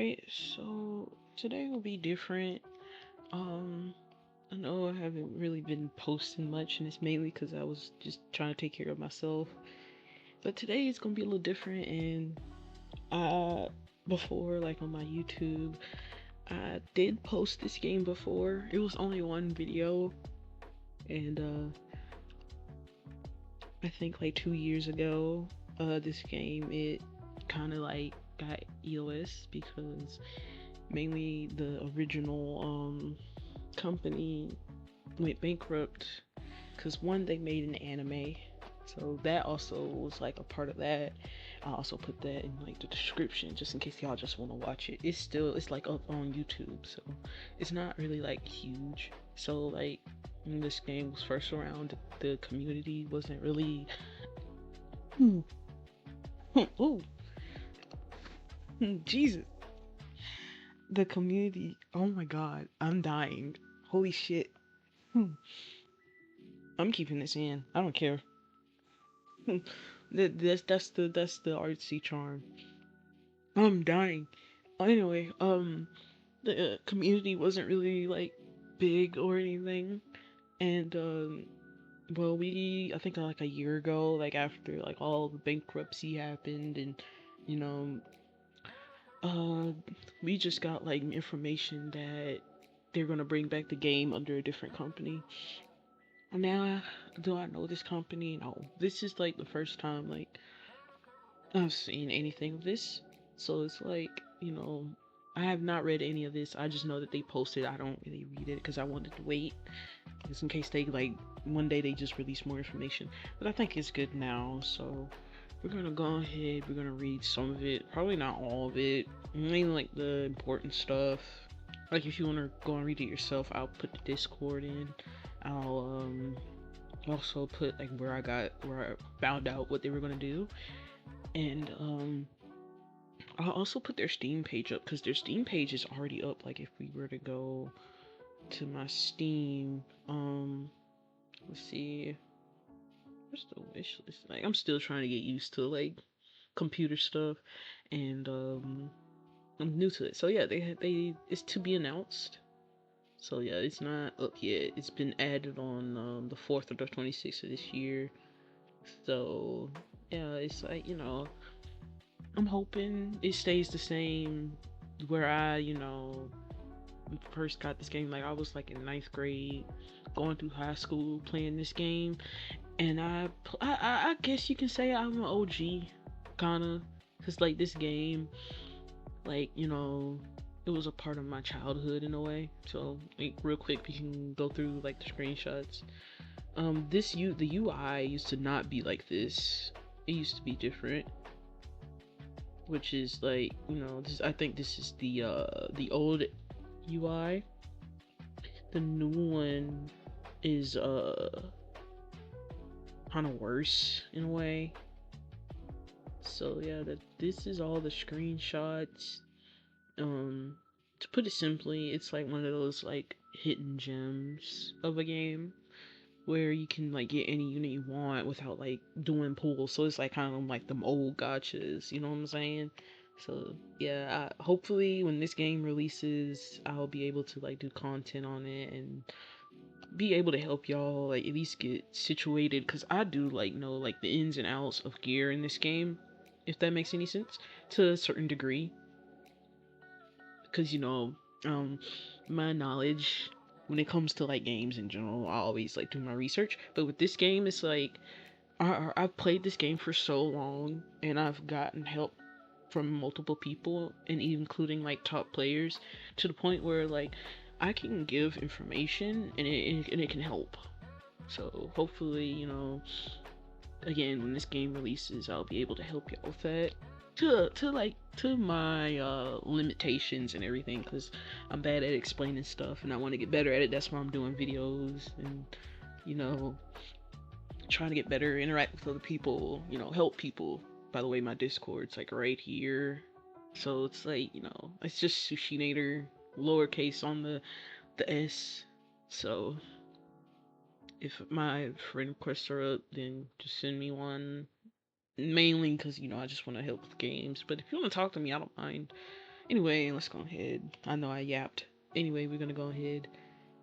Right, so today will be different. Um, I know I haven't really been posting much, and it's mainly because I was just trying to take care of myself. But today is gonna be a little different, and before, like on my YouTube, I did post this game before. It was only one video, and I think like 2 years ago, this game it kind of like got EOS because mainly the original company went bankrupt because one they made an anime, so that also was like a part of that. I also put that in like the description just in case y'all just want to watch it. It's like up on YouTube, so it's not really like huge. So like when this game was first around, the community wasn't really ooh, ooh, Jesus. The community, oh my god, I'm dying. Holy shit. Hmm. I'm keeping this in. I don't care. That's the artsy charm. I'm dying. Anyway, the community wasn't really like big or anything, and well, I think like a year ago, like after like all the bankruptcy happened, and you know, uh, we just got like information that they're gonna bring back the game under a different company. Now, do I know this company? No. This is like the first time like I've seen anything of this. So it's like, I have not read any of this. I just know that they posted. I don't really read it because I wanted to wait just in case they like one day they just release more information. But I think it's good now. So we're gonna go ahead. We're gonna read some of it. Probably not all of it. Mainly like the important stuff. Like if you wanna go and read it yourself, I'll put the Discord in. I'll also put like where I found out what they were gonna do, and I'll also put their Steam page up because their Steam page is already up. Like if we were to go to my Steam, let's see, where's the wish list? Like I'm still trying to get used to like computer stuff, and I'm new to it. So yeah, they it's to be announced. So yeah, it's not up yet. It's been added on the 4th or the 26th of this year. So yeah, it's like I'm hoping it stays the same. Where first got this game, like I was like in ninth grade, going through high school, playing this game, and I guess you can say I'm an OG, kinda, cause like this game, like it was a part of my childhood in a way. So like real quick, we can go through like the screenshots. The UI used to not be like this. It used to be different, which is like this. I think this is the old UI. The new one is kind of worse in a way. So yeah, that this is all the screenshots. Um, to put it simply, it's like one of those like hidden gems of a game where you can like get any unit you want without like doing pulls. So it's like kind of like them old gotchas, you know what I'm saying? So yeah, hopefully when this game releases, I'll be able to like do content on it and be able to help y'all like at least get situated because I do like know like the ins and outs of gear in this game, if that makes any sense to a certain degree. Because um, my knowledge when it comes to like games in general, I always like do my research. But with this game, it's like I've played this game for so long, and I've gotten help from multiple people, and even including like top players, to the point where like I can give information and it can help. So hopefully, again when this game releases, I'll be able to help you with that. To my limitations and everything, because I'm bad at explaining stuff, and I want to get better at it. That's why I'm doing videos and you know trying to get better, interact with other people, help people. By the way, my Discord's like right here. So it's like, it's just Sushinator, lowercase on the S. So if my friend requests are up, then just send me one. Mainly because, I just want to help with games. But if you want to talk to me, I don't mind. Anyway, let's go ahead. I know I yapped. Anyway, we're gonna go ahead.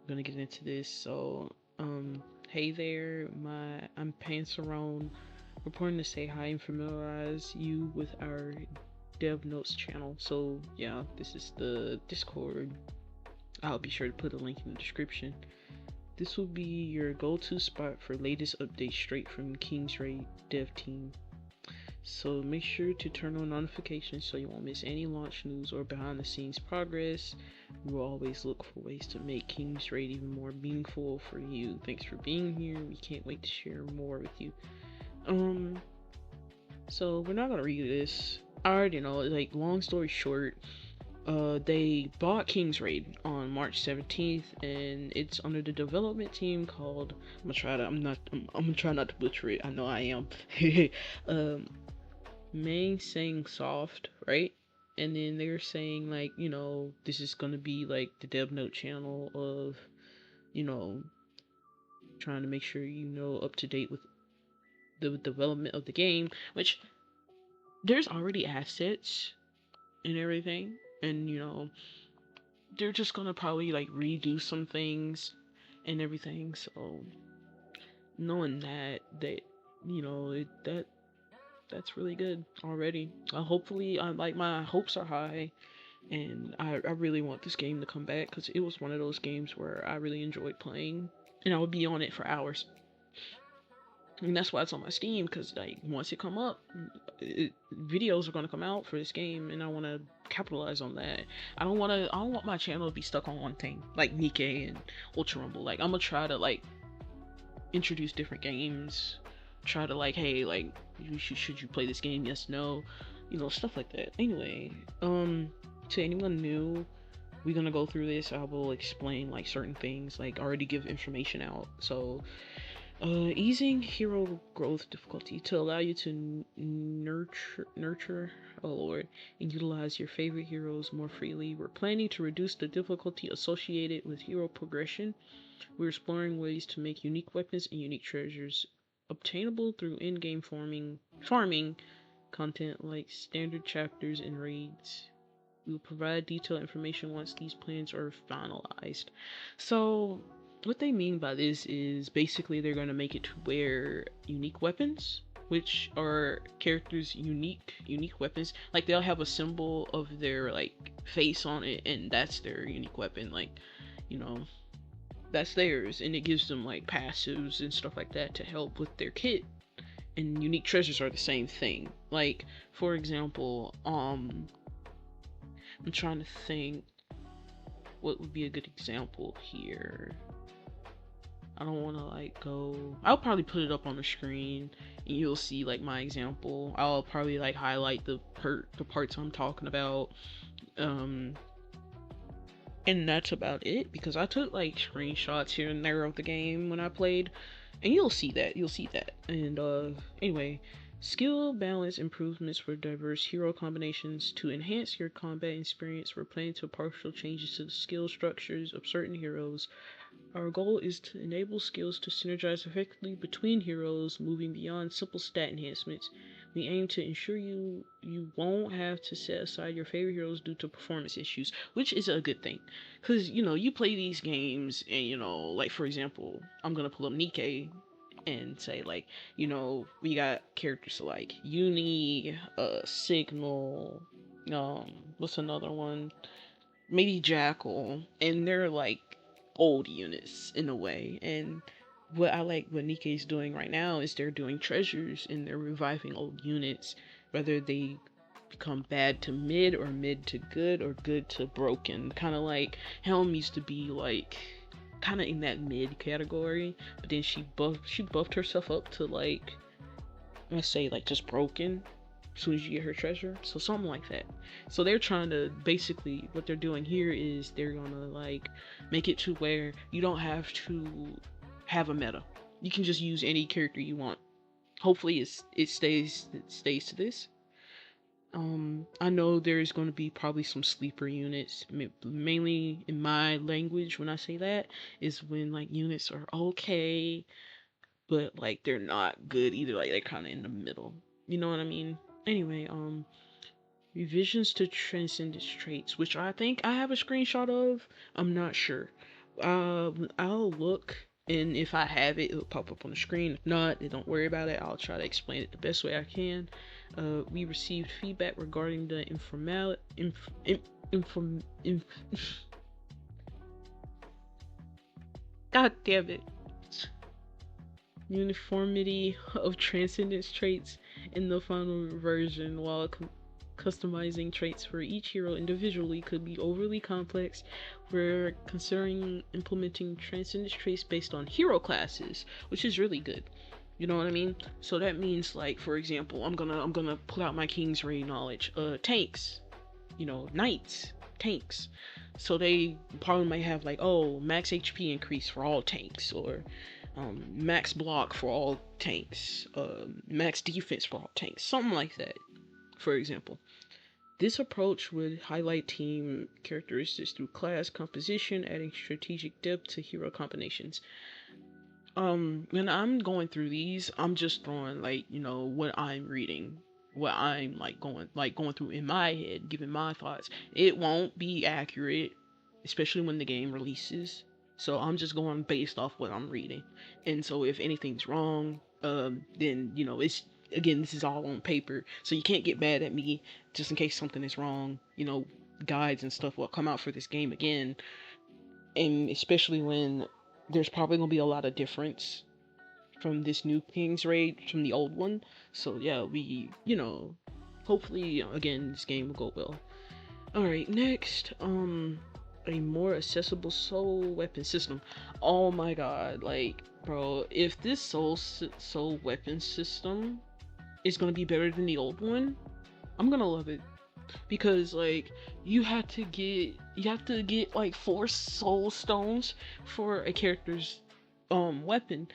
We're gonna get into this. So, hey there, I'm Panserone, reporting to say hi and familiarize you with our Dev Notes channel. So yeah, this is the Discord. I'll be sure to put a link in the description. This will be your go-to spot for latest updates straight from King's Raid dev team. So make sure to turn on notifications so you won't miss any launch news or behind the scenes progress. We will always look for ways to make King's Raid even more meaningful for you. Thanks for being here. We can't wait to share more with you. So we're not gonna read this. I already know, like, long story short, they bought King's Raid on March 17th, and it's under the development team called. I'm gonna try not to butcher it. I know I am. um, Mang saying soft, right? And then they're saying like, this is gonna be like the Dev Note channel of, you know, trying to make sure up to date with the development of the game, which there's already assets and everything, and they're just gonna probably like redo some things and everything. So knowing that that's really good already. Hopefully, like, my hopes are high, and I really want this game to come back because it was one of those games where I really enjoyed playing, and I would be on it for hours. And that's why it's on my Steam, because like once it come up, videos are gonna come out for this game, and I want to capitalize on that. I don't want my channel to be stuck on one thing like Nikke and Ultra Rumble. Like, I'm gonna try to like introduce different games, try to like, hey, like, should you play this game? Yes, no, stuff like that. Anyway, to anyone new, we're gonna go through this. I will explain like certain things, like already give information out. So easing hero growth difficulty to allow you to nurture, oh lord, and utilize your favorite heroes more freely. We're planning to reduce the difficulty associated with hero progression. We're exploring ways to make unique weapons and unique treasures obtainable through in-game farming content like standard chapters and raids. We will provide detailed information once these plans are finalized. So what they mean by this is basically they're going to make it to where unique weapons, which are characters' unique weapons, like they'll have a symbol of their like face on it, and that's their unique weapon. Like, you know, that's theirs, and it gives them like passives and stuff like that to help with their kit. And unique treasures are the same thing. Like, for example, I'm trying to think what would be a good example here. I don't want to like go. I'll probably put it up on the screen, and you'll see like my example. I'll probably like highlight the parts I'm talking about. And that's about it, because I took like screenshots here and there of the game when I played, and you'll see that. And anyway, skill balance improvements for diverse hero combinations. To enhance your combat experience, we're planning to partial changes to the skill structures of certain heroes. Our goal is to enable skills to synergize effectively between heroes, moving beyond simple stat enhancements. We aim to ensure you won't have to set aside your favorite heroes due to performance issues, which is a good thing. Because, you play these games, and, like, for example, I'm going to pull up Nikke and say, like, we got characters like Uni, Signal, what's another one? Maybe Jackal, and they're like old units in a way. And what Nikke's doing right now is they're doing treasures, and they're reviving old units, whether they become bad to mid or mid to good or good to broken. Kind of like Helm used to be like kind of in that mid category, but then she buffed herself up to like, let's say, like just broken as soon as you get her treasure. So something like that. So they're trying to basically, what they're doing here is they're gonna like make it to where you don't have to have a meta. You can just use any character you want. Hopefully it stays to this. I know there's going to be probably some sleeper units, mainly in my language. When I say that, is when like units are okay, but like they're not good either. Like they're kind of in the middle. You know what I mean? Anyway, Revisions to Transcendence traits, which I think I have a screenshot of. I'm not sure. I'll look, and if I have it, it'll pop up on the screen. If not, then don't worry about it. I'll try to explain it the best way I can. We received feedback regarding the God damn it. Uniformity of transcendence traits in the final version, while customizing traits for each hero individually could be overly complex. We're considering implementing transcendence traits based on hero classes, which is really good. You know what I mean? So that means, like, for example, I'm gonna pull out my Kingsray knowledge. Tanks, knights, tanks. So they probably might have like, oh, max HP increase for all tanks, or max block for all tanks, max defense for all tanks, something like that, for example. This approach would highlight team characteristics through class composition, adding strategic depth to hero combinations. When I'm going through these, I'm just throwing, like, what I'm reading, what I'm going through in my head, giving my thoughts. It won't be accurate, especially when the game releases. So I'm just going based off what I'm reading. And so if anything's wrong, then it's, again, this is all on paper. So you can't get mad at me just in case something is wrong. Guides and stuff will come out for this game again. And especially when there's probably gonna be a lot of difference from this new Kingsray from the old one. So yeah, we, hopefully, again, this game will go well. Alright, next, a more accessible soul weapon system. Oh my god, like, bro, if this soul weapon system is gonna be better than the old one, I'm gonna love it. Because, like, you have to get like 4 soul stones for a character's weapon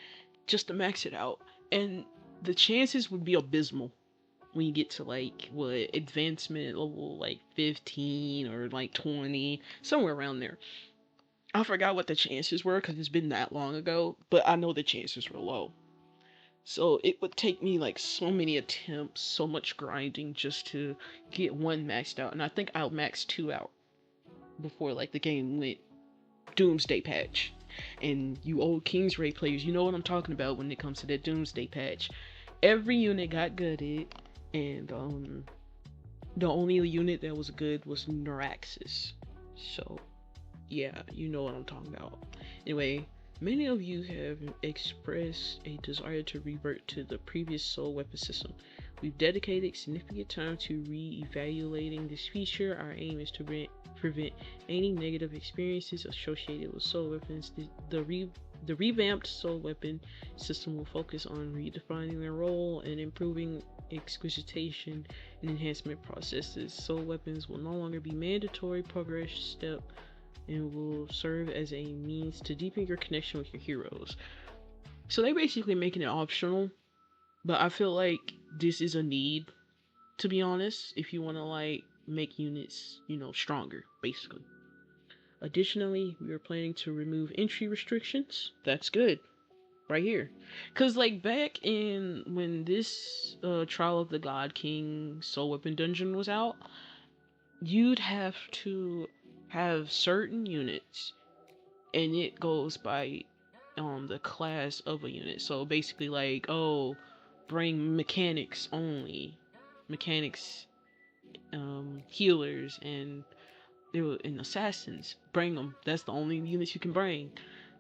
just to max it out, and the chances would be abysmal when you get to, like, what, advancement level, like 15 or like 20, somewhere around there. I forgot what the chances were because it's been that long ago, but I know the chances were low. So it would take me like so many attempts, so much grinding just to get one maxed out. And I think I'll max 2 out before, like, the game went Doomsday patch. And you old Kingsray players, you know what I'm talking about when it comes to that Doomsday patch. Every unit got gutted, and the only unit that was good was Neuraxis. So yeah, you know what I'm talking about. Anyway, many of you have expressed a desire to revert to the previous soul weapon system. We've dedicated significant time to re-evaluating this feature. Our aim is to prevent any negative experiences associated with soul weapons. The revamped soul weapon system will focus on redefining their role and improving exquisition and enhancement processes. Soul weapons will no longer be mandatory progress step and will serve as a means to deepen your connection with your heroes. So they're basically making it optional, but I feel like this is a need, to be honest, if you want to, like, make units, stronger, basically. Additionally, we are planning to remove entry restrictions. That's good. Right here. Because, like, back in when this Trial of the God King Soul Weapon Dungeon was out, you'd have to have certain units, and it goes by the class of a unit. So basically, like, oh, bring mechanics only, mechanics, healers, and assassins. Bring them. That's the only units you can bring.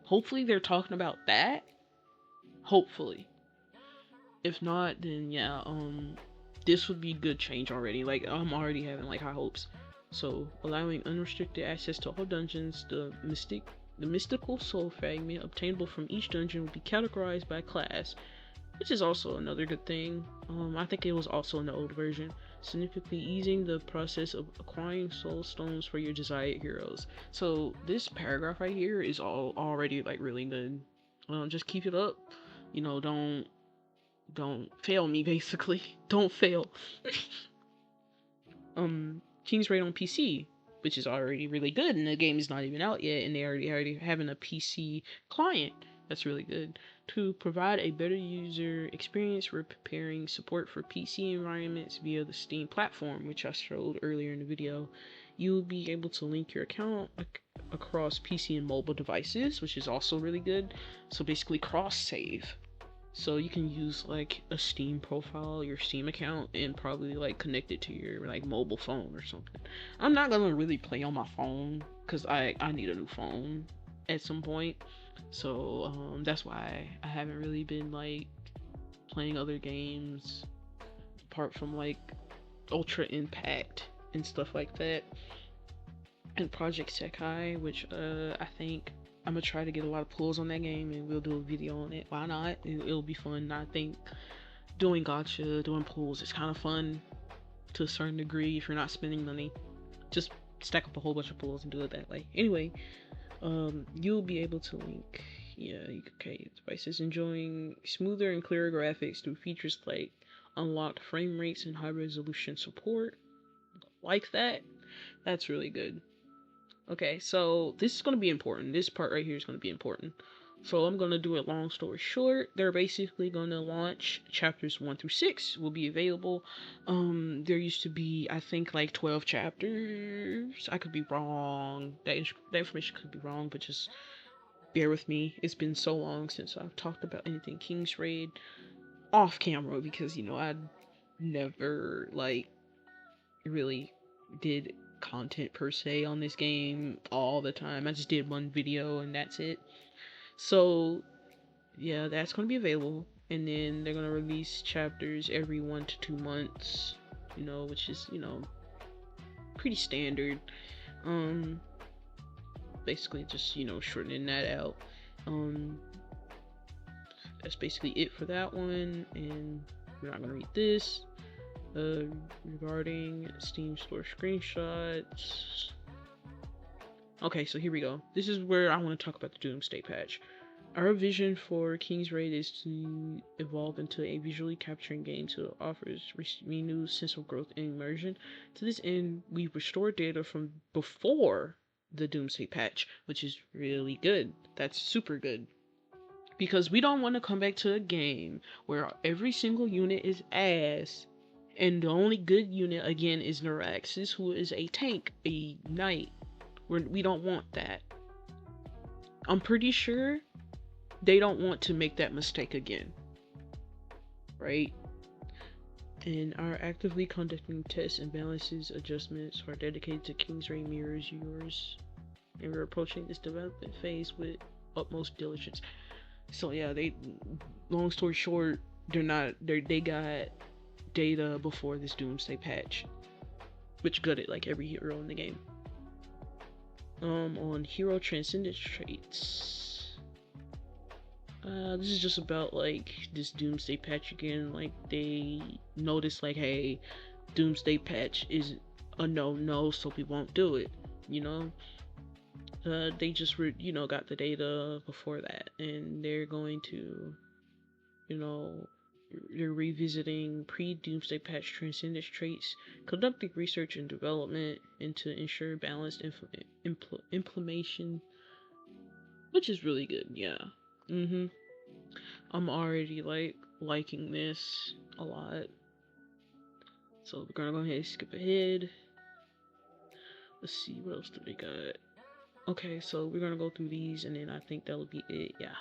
Hopefully they're talking about that. Hopefully. If not, then yeah, this would be good change already. Like, I'm already having, like, high hopes. So, allowing unrestricted access to all dungeons, the mystical soul fragment obtainable from each dungeon will be categorized by class, which is also another good thing. I think it was also in the old version, significantly easing the process of acquiring soul stones for your desired heroes. So this paragraph right here is already, like, really good. Just keep it up. Don't fail me, basically. Don't fail. Kingsray on PC, which is already really good, and the game is not even out yet, and they already having a PC client. That's really good. To provide a better user experience, we're preparing support for PC environments via the Steam platform, which I showed earlier in the video. You'll be able to link your account across PC and mobile devices, which is also really good. So basically cross save. So you can use like a Steam profile, your Steam account, and probably like connect it to your like mobile phone or something. I'm not gonna really play on my phone because I need a new phone at some point. So that's why I haven't really been like playing other games apart from like Ultra Impact and stuff like that, and Project Sekai, which I think I'm gonna try to get a lot of pulls on that game, and we'll do a video on it. Why not? It'll be fun. I think doing gacha, doing pulls is kind of fun to a certain degree if you're not spending money. Just stack up a whole bunch of pulls and do it that way. Anyway, you'll be able to link, yeah, okay, devices enjoying smoother and clearer graphics through features like unlocked frame rates and high resolution support. Like that. That's really good. Okay, so this is going to be important. This part right here is going to be important. So I'm going to do it long story short. They're basically going to launch chapters 1 through 6 will be available. There used to be, I think, like 12 chapters. I could be wrong. That information could be wrong, but just bear with me. It's been so long since I've talked about anything King's Raid off camera because, you know, I never, like, really did content per se on this game all the time. I just did one video and that's it. So yeah, that's going to be available, and then they're going to release chapters every 1 to 2 months, you know, which is, you know, pretty standard. Basically just, you know, shortening that out. That's basically it for that one, and we're not going to read this. Regarding Steam store screenshots. Okay, so here we go. This is where I want to talk about the Doomsday patch. Our vision for King's Raid is to evolve into a visually capturing game that offers renewed sense of growth and immersion. To this end, we've restored data from before the Doomsday patch, which is really good. That's super good. Because we don't want to come back to a game where every single unit is ass, and the only good unit again is Neuraxis, who is a tank, a knight. We don't want that. I'm pretty sure they don't want to make that mistake again, right? And are actively conducting tests and balances adjustments are dedicated to King's Raid mirrors yours, and we're approaching this development phase with utmost diligence. So yeah, long story short, they got data before this Doomsday patch, which gutted like every hero in the game. On hero transcendence traits, this is just about like this Doomsday patch again. Like they noticed like, hey, Doomsday patch is a no, so we won't do it, you know. They just got the data before that, and they're going to, you know, you're revisiting pre-Doomsday patch transcendence traits, conducting research and development, and to ensure balanced implementation, which is really good. Yeah. I'm already liking this a lot. So we're gonna go ahead and skip ahead. Let's see, what else do we got? Okay, so we're gonna go through these, and then I think that'll be it. Yeah.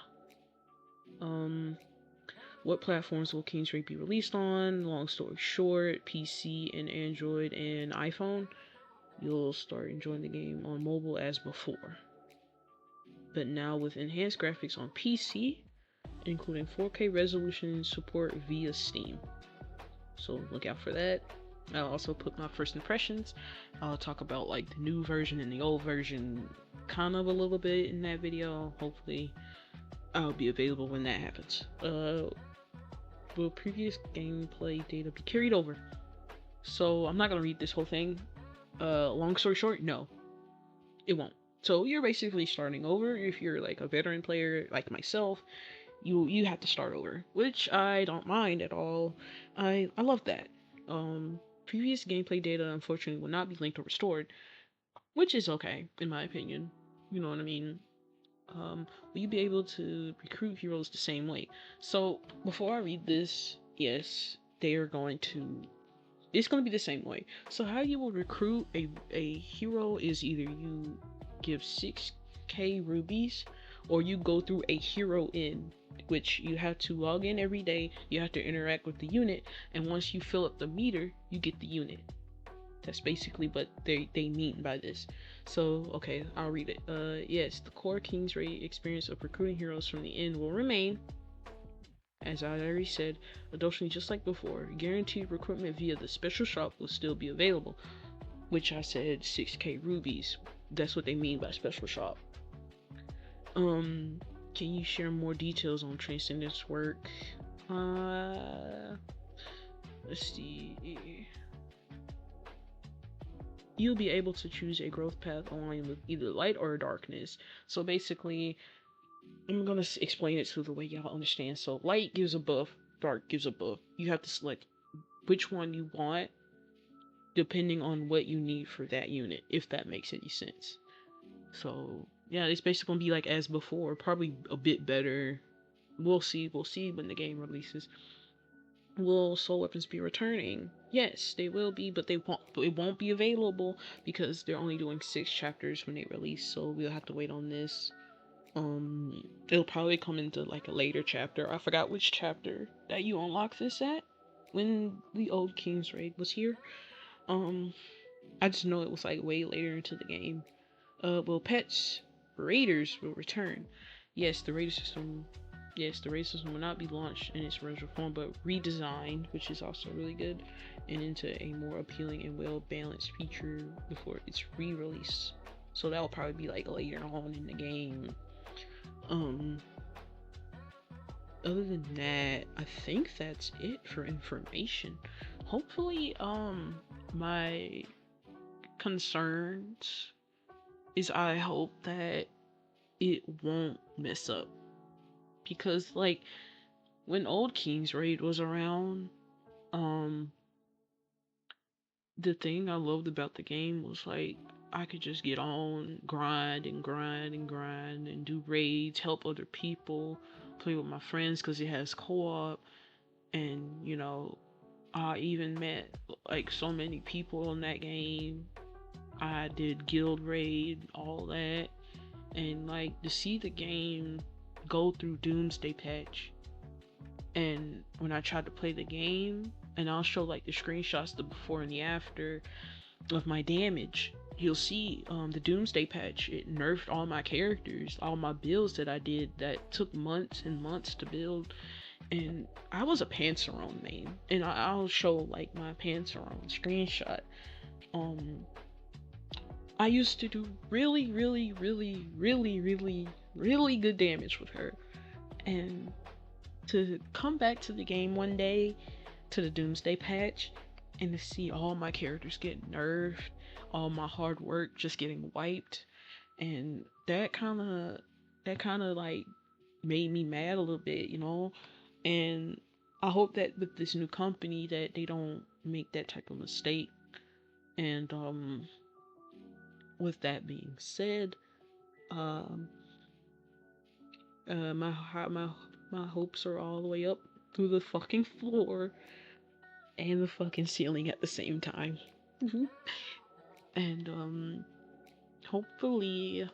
What platforms will King's Raid be released on? Long story short, PC and Android and iPhone. You'll start enjoying the game on mobile as before, but now with enhanced graphics on PC, including 4K resolution support via Steam. So look out for that. I'll also put my first impressions. I'll talk about like the new version and the old version kind of a little bit in that video. Hopefully I'll be available when that happens. Will previous gameplay data be carried over? So I'm not gonna read this whole thing. Long story short, no, it won't. So you're basically starting over. If you're like a veteran player like myself, you have to start over, which I don't mind at all. I love that. Previous gameplay data unfortunately will not be linked or restored, which is okay in my opinion. You know what I mean? will you be able to recruit heroes the same way? So before I read this, yes, they are going to. It's going to be the same way. So how you will recruit a hero is either you give 6k rubies, or you go through a hero in, which you have to log in every day. You have to interact with the unit, and once you fill up the meter, you get the unit. That's basically what they mean by this. So, okay, I'll read it. Yes, the core King's Raid experience of recruiting heroes from the inn will remain, as I already said. Additionally, just like before, guaranteed recruitment via the special shop will still be available, which I said 6k rubies. That's what they mean by special shop. Can you share more details on Transcendence work? Let's see. You'll be able to choose a growth path online with either light or darkness. So basically, I'm gonna explain it to the way y'all understand. So light gives a buff, dark gives a buff. You have to select which one you want depending on what you need for that unit, if that makes any sense. So yeah, it's basically gonna be like as before, probably a bit better. We'll see when the game releases. Will soul weapons be returning? Yes, they will be, but it won't be available because they're only doing 6 chapters when they release, so we'll have to wait on this. It'll probably come into like a later chapter. I forgot which chapter that you unlock this at when the old King's Raid was here. I just know it was like way later into the game. Will pets raiders will return? Yes, the raider system. Yes, the raider system will not be launched in its original form, but redesigned, which is also really good, and into a more appealing and well-balanced feature before its re-release. So that will probably be like later on in the game. Other than that, I think that's it for information. Hopefully, my concerns is I hope that it won't mess up. Because like when old King's Raid was around, the thing I loved about the game was like I could just get on, grind and grind and grind and do raids, help other people, play with my friends because it has co-op. And you know, I even met like so many people in that game. I did guild raid, all that, and like to see the game go through Doomsday Patch, and when I tried to play the game, and I'll show like the screenshots, the before and the after of my damage, you'll see the Doomsday Patch, it nerfed all my characters, all my builds that I did that took months and months to build. And I was a Panzeron main, and I'll show like my Panzeron screenshot. I used to do really, really, really, really, really, really good damage with her. And to come back to the game one day, to the Doomsday Patch, and to see all my characters get nerfed, all my hard work just getting wiped, and that kind of like made me mad a little bit, you know. And I hope that with this new company that they don't make that type of mistake. And with that being said, um, my hopes are all the way up through the fucking floor and the fucking ceiling at the same time. And hopefully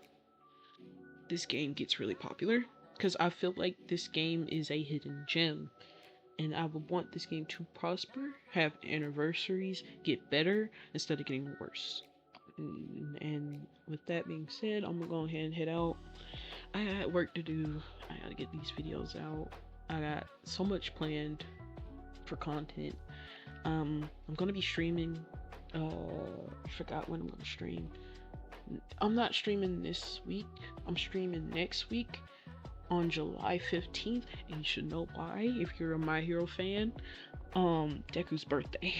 this game gets really popular, because I feel like this game is a hidden gem, and I would want this game to prosper, have anniversaries, get better instead of getting worse. And with that being said, I'm gonna go ahead and head out. I got work to do. I gotta get these videos out. I got so much planned for content. I'm gonna be streaming. I forgot when I'm gonna stream. I'm not streaming this week. I'm streaming next week on July 15th, and you should know why if you're a My Hero fan. Deku's birthday.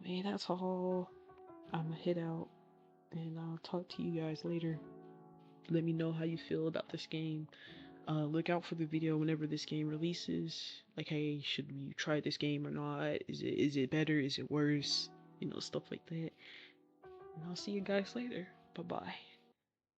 Anyway, that's all. I'm gonna head out, and I'll talk to you guys later. Let me know how you feel about this game. Look out for the video whenever this game releases. Like, hey, should we try this game or not? Is it better? Is it worse? You know, stuff like that. And I'll see you guys later. Bye bye.